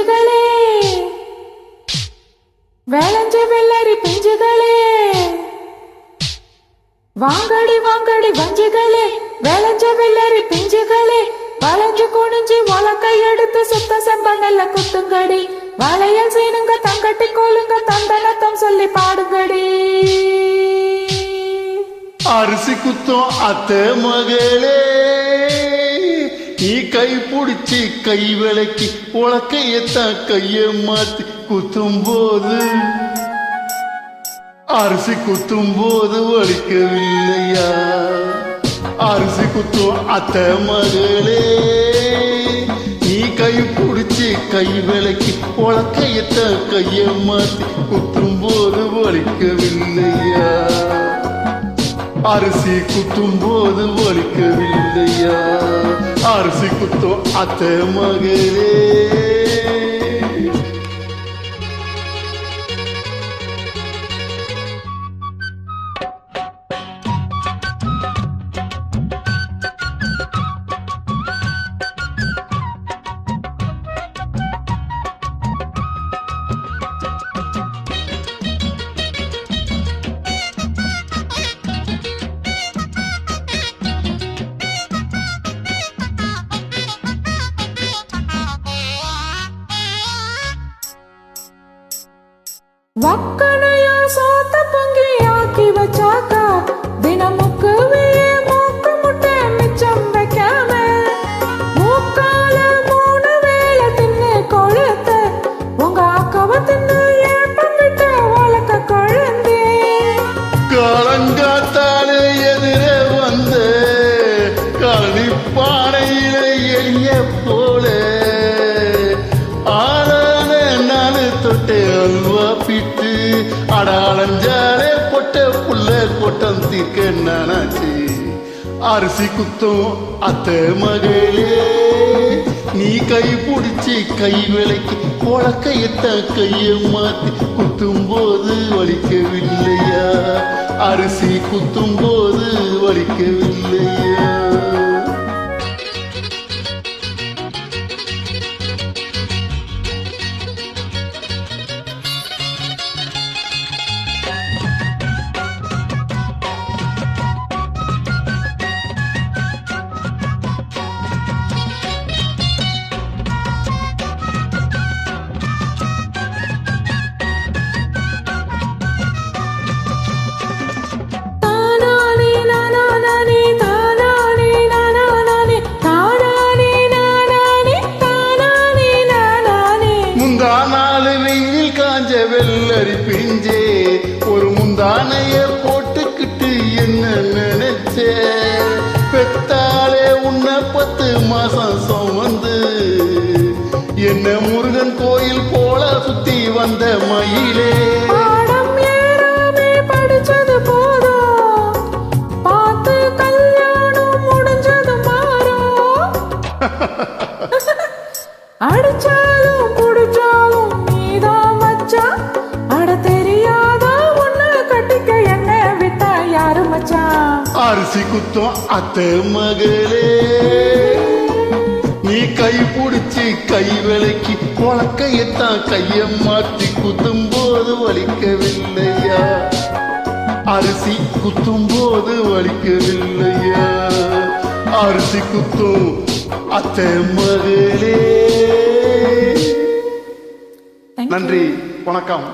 வஞ்சிகளே, வேளஞ்ச வெள்ளரி பிஞ்சுகளே, வாங்கடி வாங்கடி வஞ்சிகளே, வேளஞ்ச வெள்ளரி பிஞ்சுகளே, வளைஞ்சு குனிஞ்சு வழக்கை எடுத்து சுத்த செம்பண்ணல்ல குத்துங்கடி, வளையல் சீனுங்க தங்கட்டி கோலுங்க தந்தனத்தம் சொல்லி பாடுங்கடி. அரிசி குத்தம் அத்தை மகளே, நீ கை பிடிச்சி கை விளக்கி உலக்கையத்தான் கைய மாத்தி குத்தும் போது, அரிசி குத்தும் போது வலிக்கவில்லையா? அரிசி குத்தும் அத்தை மகளே, நீ கை பிடிச்சி கை விளக்கி உலக்கையத்தான் கைய மாத்தி குத்தும் போது வலிக்கவில்லையா? அரிசி குத்தும் போது வலிக்கவில்லையா? அரிசி குத்தும் அத்தை மகளே. வக்கனையா சோத்த பொங்கி ஆக்கி வச்சாக்கா, தினமுக்கு மூக்கு முட்டை மிச்சம் வைக்காம, மூக்கால 3 வேளை தின்னு கொழுத்த உங்க அக்காவை தின்னு ஏன் பண்ணிட்டு வளர்க்க குழந்தை. காலங்காத்தாலே எதிரே வந்த கழனி பானையில எளிய போல ஆளான நாலு தொட்டை அல்வா பிட்டு அடாளஞ்சாலே பொட்ட புள்ள கொட்டம் தீர்க்க நானாச்சு. அரிசி குத்தும் அத்தை மகளே, நீ கை பிடிச்சி கை விளக்கி உலக்கையத்தான் கைய மாத்தி குத்தும் போது வலிக்கவில்லையா? அரிசி குத்தும் போது வலிக்கவில்லையா? வெள்ளரி பிஞ்சே ஒரு முந்தானைய போட்டுக்கிட்டு என்ன நினைச்சே, பெத்தாலே உன்னை 10 மாசம் சுமந்து என்ன முருகன் கோயில் போல சுத்தி வந்த மயிலே. படிச்சது போதும், பார்த்து கல்யாணம் முடிஞ்சது மாறும். அடிச்சாலும் குடிச்சாலும் நீதான் மச்சான், அட தெரியாதா உன்னை கட்டிக்க என்ன விட்டா யாரு மச்சான். அரிசி குத்தம் அத்தை மகளே, நீ கை பிடிச்சி கை விளக்கி உலக்கையத்தான் கைய மாற்றி குத்தும் போது வலிக்கவில்லையா? அரிசி குத்தும் போது வலிக்கவில்லையா? அரிசி குத்தும் அத்தை மகளே. நன்றி, வணக்கம்.